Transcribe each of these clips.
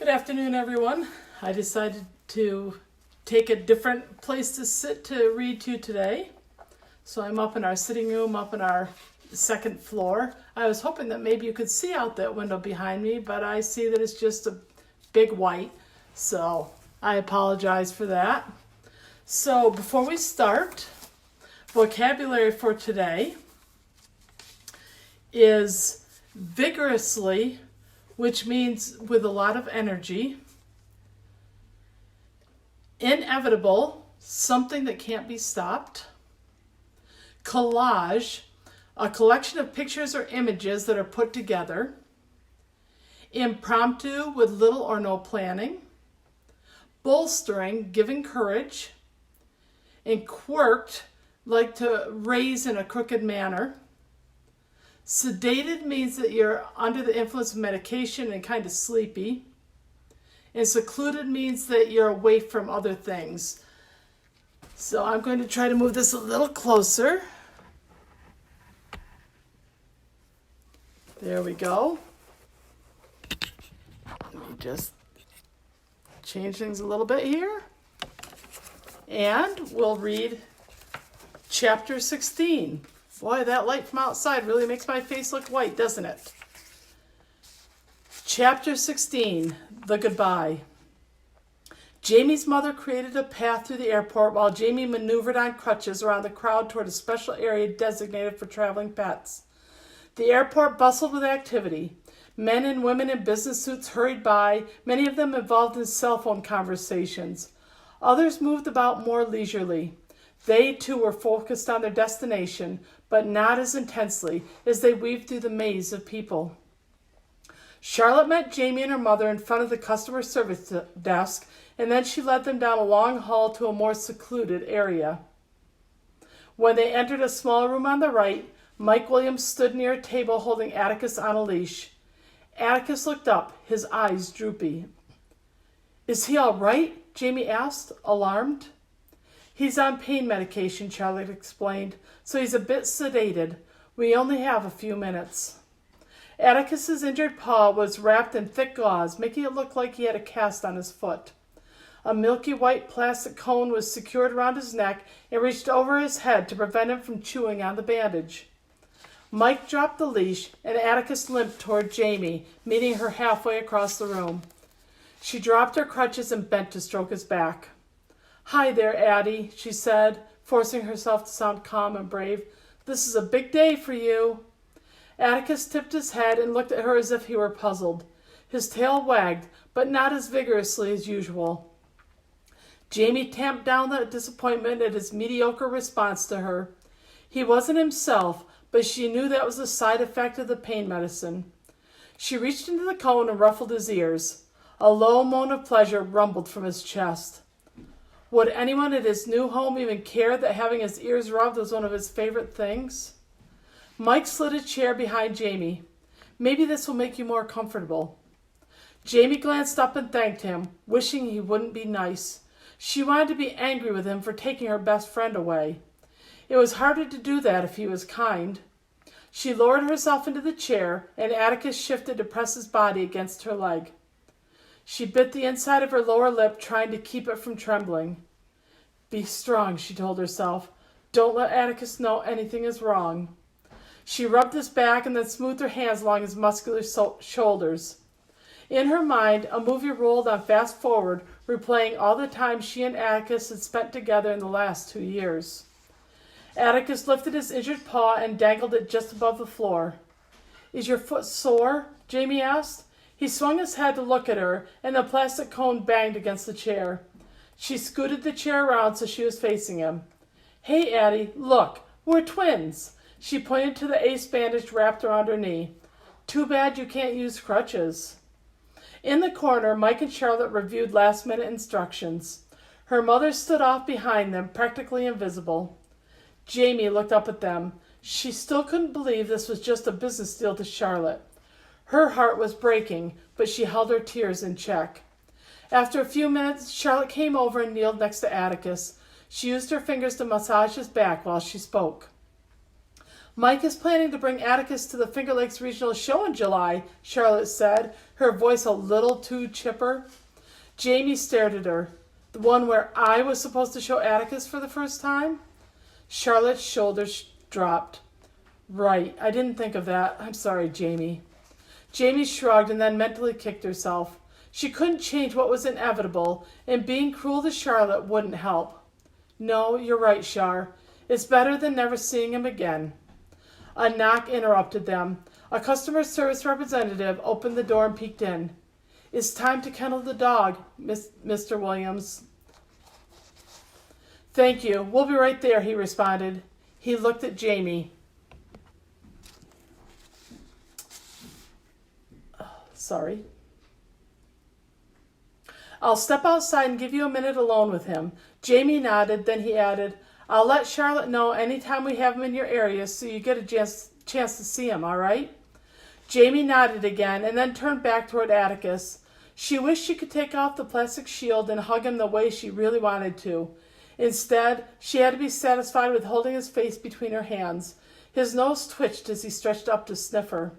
Good afternoon, everyone. I decided to take a different place to sit to read to today. So I'm up in our sitting room, up in our second floor. I was hoping that maybe you could see out that window behind me, but I see that it's just a big white. So I apologize for that. So before we start, vocabulary for today is vigorously, which means with a lot of energy. Inevitable, something that can't be stopped. Collage, a collection of pictures or images that are put together. Impromptu, with little or no planning. Bolstering, giving courage. And quirked, like to raise in a crooked manner. Sedated means that you're under the influence of medication and kind of sleepy. And secluded means that you're away from other things. So I'm going to try to move this a little closer. There we go. Let me just change things a little bit here. And we'll read chapter 16. Boy, that light from outside really makes my face look white, doesn't it? Chapter 16, The Goodbye. Jamie's mother created a path through the airport while Jamie maneuvered on crutches around the crowd toward a special area designated for traveling pets. The airport bustled with activity. Men and women in business suits hurried by, many of them involved in cell phone conversations. Others moved about more leisurely. They, too, were focused on their destination, but not as intensely as they weaved through the maze of people. Charlotte met Jamie and her mother in front of the customer service desk, and then she led them down a long hall to a more secluded area. When they entered a small room on the right, Mike Williams stood near a table holding Atticus on a leash. Atticus looked up, his eyes droopy. "Is he all right?" Jamie asked, alarmed. "He's on pain medication," Charlotte explained, "so he's a bit sedated. We only have a few minutes." Atticus's injured paw was wrapped in thick gauze, making it look like he had a cast on his foot. A milky white plastic cone was secured around his neck and reached over his head to prevent him from chewing on the bandage. Mike dropped the leash, and Atticus limped toward Jamie, meeting her halfway across the room. She dropped her crutches and bent to stroke his back. "Hi there, Addie," she said, forcing herself to sound calm and brave. "This is a big day for you." Atticus tipped his head and looked at her as if he were puzzled. His tail wagged, but not as vigorously as usual. Jamie tamped down the disappointment at his mediocre response to her. He wasn't himself, but she knew that was a side effect of the pain medicine. She reached into the cone and ruffled his ears. A low moan of pleasure rumbled from his chest. Would anyone at his new home even care that having his ears rubbed was one of his favorite things? Mike slid a chair behind Jamie. "Maybe this will make you more comfortable." Jamie glanced up and thanked him, wishing he wouldn't be nice. She wanted to be angry with him for taking her best friend away. It was harder to do that if he was kind. She lowered herself into the chair, and Atticus shifted to press his body against her leg. She bit the inside of her lower lip, trying to keep it from trembling. "Be strong," she told herself. "Don't let Atticus know anything is wrong." She rubbed his back and then smoothed her hands along his muscular shoulders. In her mind, a movie rolled on fast forward, replaying all the time she and Atticus had spent together in the last 2 years. Atticus lifted his injured paw and dangled it just above the floor. "Is your foot sore?" Jamie asked. He swung his head to look at her, and the plastic cone banged against the chair. She scooted the chair around so she was facing him. "Hey, Addie, look, we're twins." She pointed to the ace bandage wrapped around her knee. "Too bad you can't use crutches." In the corner, Mike and Charlotte reviewed last-minute instructions. Her mother stood off behind them, practically invisible. Jamie looked up at them. She still couldn't believe this was just a business deal to Charlotte. Her heart was breaking, but she held her tears in check. After a few minutes, Charlotte came over and kneeled next to Atticus. She used her fingers to massage his back while she spoke. Mike is planning to bring Atticus to the Finger Lakes Regional Show in July, Charlotte said, her voice a little too chipper. Jamie stared at her. The one where I was supposed to show Atticus for the first time? Charlotte's shoulders dropped. Right, I didn't think of that. I'm sorry, Jamie. Jamie shrugged and then mentally kicked herself. She couldn't change what was inevitable, and being cruel to Charlotte wouldn't help. No, you're right, Char. It's better than never seeing him again. A knock interrupted them. A customer service representative opened the door and peeked in. It's time to kennel the dog, Mr. Williams. Thank you. We'll be right there, he responded. He looked at Jamie. Sorry. I'll step outside and give you a minute alone with him. Jamie nodded, then he added, I'll let Charlotte know anytime we have him in your area so you get a chance to see him, all right? Jamie nodded again and then turned back toward Atticus. She wished she could take off the plastic shield and hug him the way she really wanted to. Instead, she had to be satisfied with holding his face between her hands. His nose twitched as he stretched up to sniff her.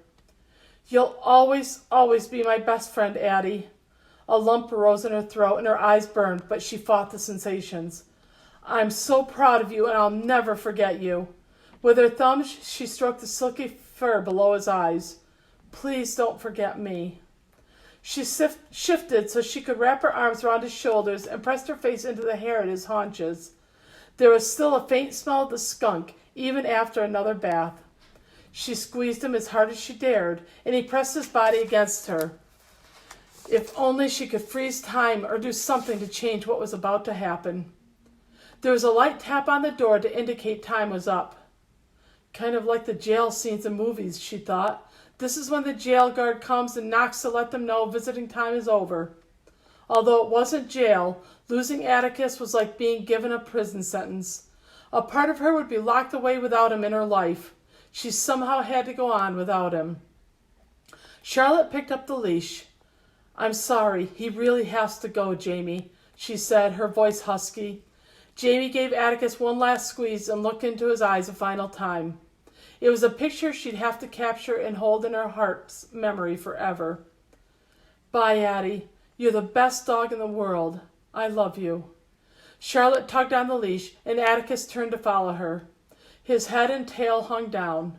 You'll always, always be my best friend, Addie. A lump rose in her throat and her eyes burned, but she fought the sensations. I'm so proud of you and I'll never forget you. With her thumbs, she stroked the silky fur below his eyes. Please don't forget me. She shifted so she could wrap her arms around his shoulders and pressed her face into the hair at his haunches. There was still a faint smell of the skunk, even after another bath. She squeezed him as hard as she dared, and he pressed his body against her. If only she could freeze time or do something to change what was about to happen. There was a light tap on the door to indicate time was up. Kind of like the jail scenes in movies, she thought. This is when the jail guard comes and knocks to let them know visiting time is over. Although it wasn't jail, losing Atticus was like being given a prison sentence. A part of her would be locked away without him in her life. She somehow had to go on without him. Charlotte picked up the leash. I'm sorry, he really has to go, Jamie, she said, her voice husky. Jamie gave Atticus one last squeeze and looked into his eyes a final time. It was a picture she'd have to capture and hold in her heart's memory forever. Bye, Addie. You're the best dog in the world. I love you. Charlotte tugged on the leash, and Atticus turned to follow her. His head and tail hung down.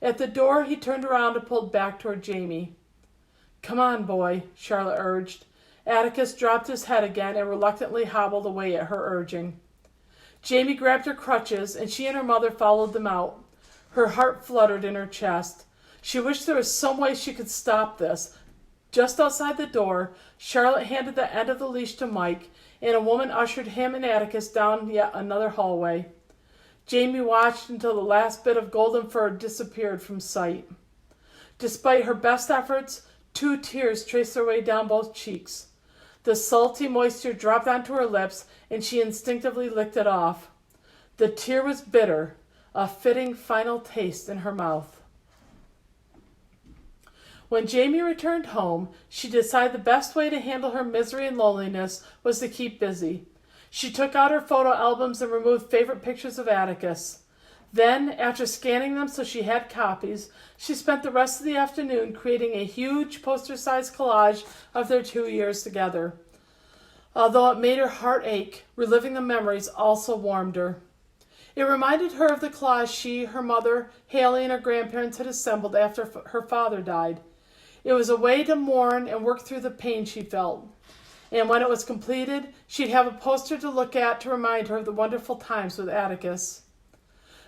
At the door, he turned around and pulled back toward Jamie. Come on, boy, Charlotte urged. Atticus dropped his head again and reluctantly hobbled away at her urging. Jamie grabbed her crutches, and she and her mother followed them out. Her heart fluttered in her chest. She wished there was some way she could stop this. Just outside the door, Charlotte handed the end of the leash to Mike, and a woman ushered him and Atticus down yet another hallway. Jamie watched until the last bit of golden fur disappeared from sight. Despite her best efforts, 2 tears traced their way down both cheeks. The salty moisture dropped onto her lips, and she instinctively licked it off. The tear was bitter, a fitting final taste in her mouth. When Jamie returned home, she decided the best way to handle her misery and loneliness was to keep busy. She took out her photo albums and removed favorite pictures of Atticus. Then, after scanning them so she had copies, she spent the rest of the afternoon creating a huge poster-sized collage of their 2 years together. Although it made her heart ache, reliving the memories also warmed her. It reminded her of the collage she, her mother, Haley, and her grandparents had assembled after her father died. It was a way to mourn and work through the pain she felt. And when it was completed, she'd have a poster to look at to remind her of the wonderful times with Atticus.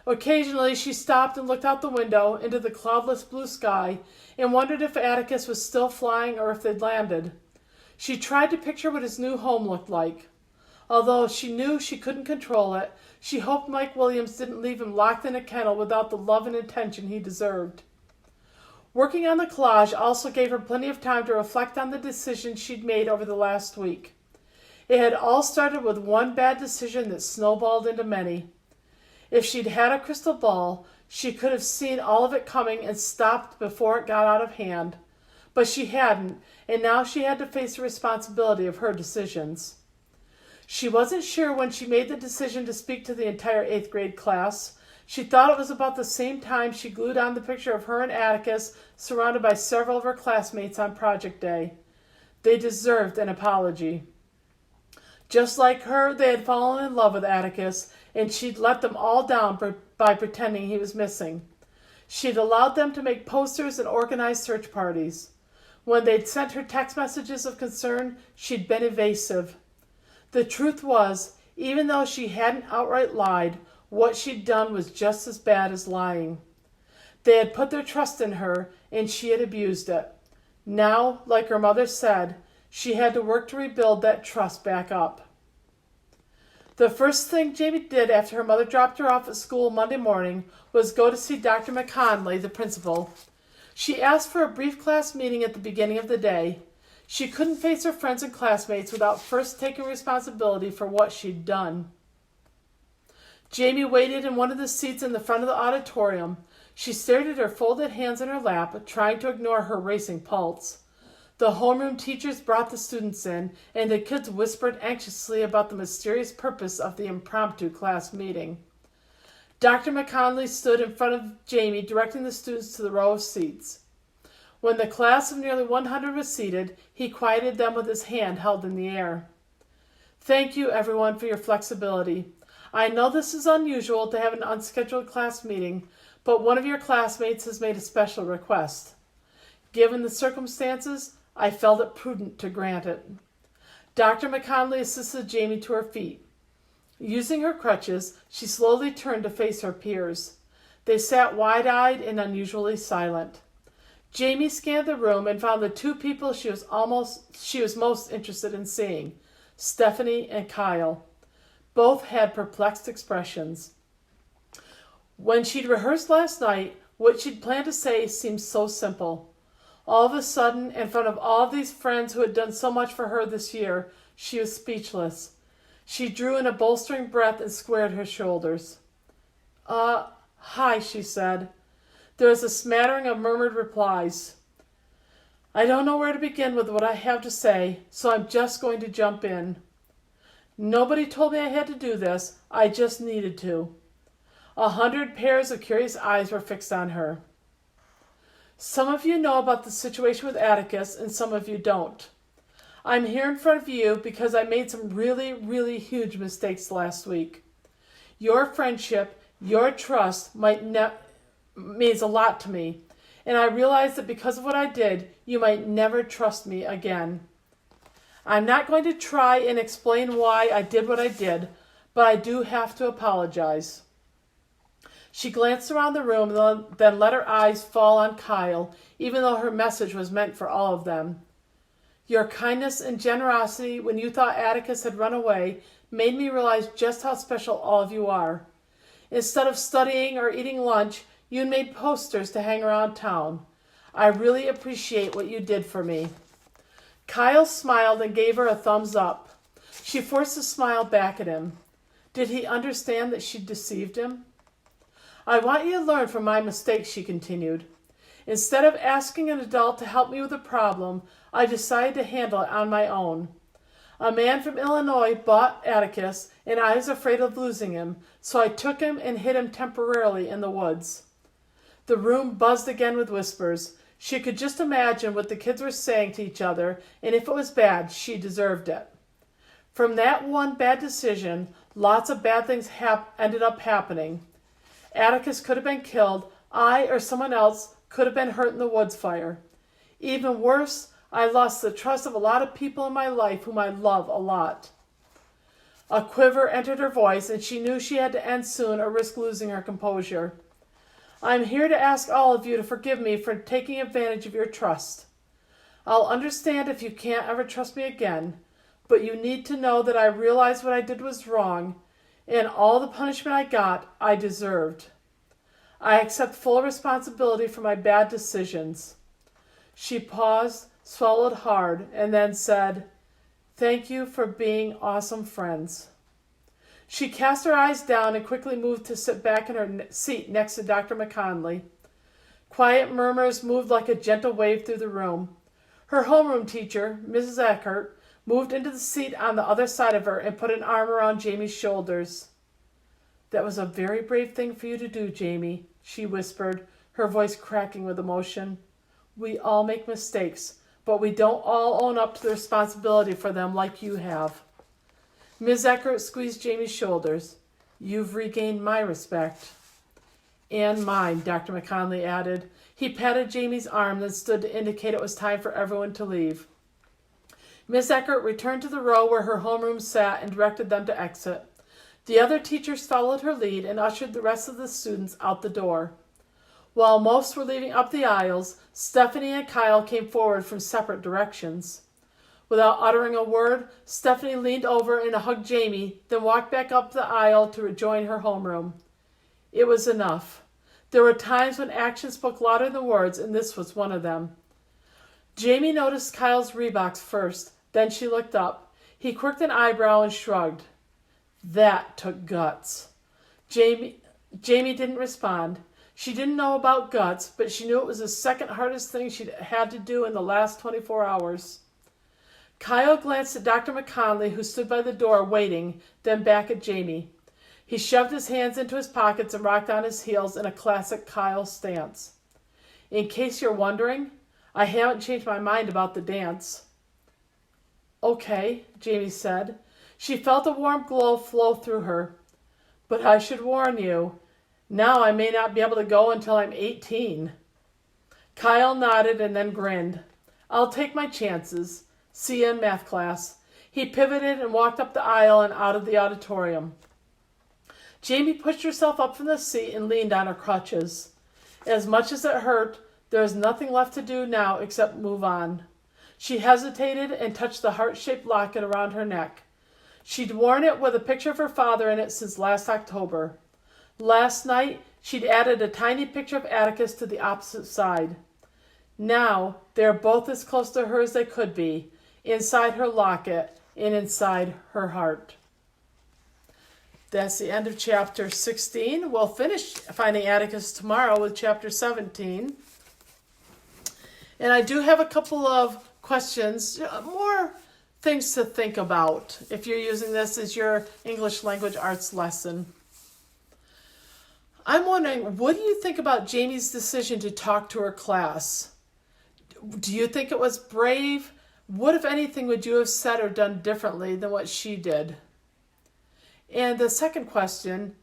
Occasionally, she stopped and looked out the window into the cloudless blue sky and wondered if Atticus was still flying or if they'd landed. She tried to picture what his new home looked like. Although she knew she couldn't control it, she hoped Mike Williams didn't leave him locked in a kennel without the love and attention he deserved. Working on the collage also gave her plenty of time to reflect on the decisions she'd made over the last week. It had all started with one bad decision that snowballed into many. If she'd had a crystal ball, she could have seen all of it coming and stopped before it got out of hand. But she hadn't, and now she had to face the responsibility of her decisions. She wasn't sure when she made the decision to speak to the entire 8th grade class. She thought it was about the same time she glued on the picture of her and Atticus surrounded by several of her classmates on project day. They deserved an apology. Just like her, they had fallen in love with Atticus, and she'd let them all down by pretending he was missing. She'd allowed them to make posters and organize search parties. When they'd sent her text messages of concern, she'd been evasive. The truth was, even though she hadn't outright lied, what she'd done was just as bad as lying. They had put their trust in her, and she had abused it. Now, like her mother said, she had to work to rebuild that trust back up. The first thing Jamie did after her mother dropped her off at school Monday morning was go to see Dr. McConley, the principal. She asked for a brief class meeting at the beginning of the day. She couldn't face her friends and classmates without first taking responsibility for what she'd done. Jamie waited in one of the seats in the front of the auditorium. She stared at her folded hands in her lap, trying to ignore her racing pulse. The homeroom teachers brought the students in, and the kids whispered anxiously about the mysterious purpose of the impromptu class meeting. Dr. McConley stood in front of Jamie, directing the students to the row of seats. When the class of nearly 100 was seated, he quieted them with his hand held in the air. Thank you, everyone, for your flexibility. I know this is unusual to have an unscheduled class meeting, but one of your classmates has made a special request. Given the circumstances, I felt it prudent to grant it. Dr. McConley assisted Jamie to her feet. Using her crutches, she slowly turned to face her peers. They sat wide-eyed and unusually silent. Jamie scanned the room and found the two people she was most interested in seeing, Stephanie and Kyle. Both had perplexed expressions. When she'd rehearsed last night, what she'd planned to say seemed so simple. All of a sudden, in front of all of these friends who had done so much for her this year, she was speechless. She drew in a bolstering breath and squared her shoulders. Hi, she said. There was a smattering of murmured replies. I don't know where to begin with what I have to say, so I'm just going to jump in. Nobody told me I had to do this. I just needed to. 100 pairs of curious eyes were fixed on her. Some of you know about the situation with Atticus, and some of you don't. I'm here in front of you because I made some really, really huge mistakes last week. Your friendship, your trust means a lot to me, and I realize that because of what I did, you might never trust me again. I'm not going to try and explain why I did what I did, but I do have to apologize. She glanced around the room, then let her eyes fall on Kyle, even though her message was meant for all of them. Your kindness and generosity when you thought Atticus had run away made me realize just how special all of you are. Instead of studying or eating lunch, you made posters to hang around town. I really appreciate what you did for me. Kyle smiled and gave her a thumbs up. She forced a smile back at him. Did he understand that she'd deceived him? I want you to learn from my mistakes, she continued. Instead of asking an adult to help me with a problem, I decided to handle it on my own. A man from Illinois bought Atticus, and I was afraid of losing him, so I took him and hid him temporarily in the woods. The room buzzed again with whispers. She could just imagine what the kids were saying to each other, and if it was bad, she deserved it. From that one bad decision, lots of bad things ended up happening. Atticus could have been killed. I or someone else could have been hurt in the woods fire. Even worse, I lost the trust of a lot of people in my life whom I love a lot. A quiver entered her voice, and she knew she had to end soon or risk losing her composure. I'm here to ask all of you to forgive me for taking advantage of your trust. I'll understand if you can't ever trust me again, but you need to know that I realized what I did was wrong, and all the punishment I got, I deserved. I accept full responsibility for my bad decisions. She paused, swallowed hard, and then said, Thank you for being awesome friends. She cast her eyes down and quickly moved to sit back in her seat next to Dr. McConley. Quiet murmurs moved like a gentle wave through the room. Her homeroom teacher, Mrs. Eckert, moved into the seat on the other side of her and put an arm around Jamie's shoulders. That was a very brave thing for you to do, Jamie, she whispered, her voice cracking with emotion. We all make mistakes, but we don't all own up to the responsibility for them like you have. Ms. Eckert squeezed Jamie's shoulders. You've regained my respect. And mine, Dr. McConley added. He patted Jamie's arm, then stood to indicate it was time for everyone to leave. Miss Eckert returned to the row where her homeroom sat and directed them to exit. The other teachers followed her lead and ushered the rest of the students out the door. While most were leaving up the aisles, Stephanie and Kyle came forward from separate directions. Without uttering a word, Stephanie leaned over and hugged Jamie, then walked back up the aisle to rejoin her homeroom. It was enough. There were times when actions spoke louder than words, and this was one of them. Jamie noticed Kyle's Reeboks first, then she looked up. He quirked an eyebrow and shrugged. That took guts. Jamie didn't respond. She didn't know about guts, but she knew it was the second hardest thing she'd had to do in the last 24 hours. Kyle glanced at Dr. McConley, who stood by the door waiting, then back at Jamie. He shoved his hands into his pockets and rocked on his heels in a classic Kyle stance. In case you're wondering, I haven't changed my mind about the dance. Okay, Jamie said. She felt a warm glow flow through her. But I should warn you, now I may not be able to go until I'm 18. Kyle nodded and then grinned. I'll take my chances. See you in math class. He pivoted and walked up the aisle and out of the auditorium. Jamie pushed herself up from the seat and leaned on her crutches. As much as it hurt, there was nothing left to do now except move on. She hesitated and touched the heart-shaped locket around her neck. She'd worn it with a picture of her father in it since last October. Last night, she'd added a tiny picture of Atticus to the opposite side. Now, they are both as close to her as they could be, inside her locket and inside her heart. That's the end of chapter 16. We'll finish Finding Atticus tomorrow with chapter 17. And I do have a couple of questions, more things to think about if you're using this as your English language arts lesson. I'm wondering, what do you think about Jamie's decision to talk to her class? Do you think it was brave? What, if anything, would you have said or done differently than what she did? And the second question,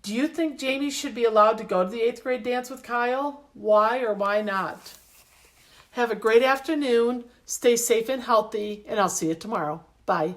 do you think Jamie should be allowed to go to the 8th grade dance with Kyle? Why or why not? Have a great afternoon. Stay safe and healthy, and I'll see you tomorrow. Bye.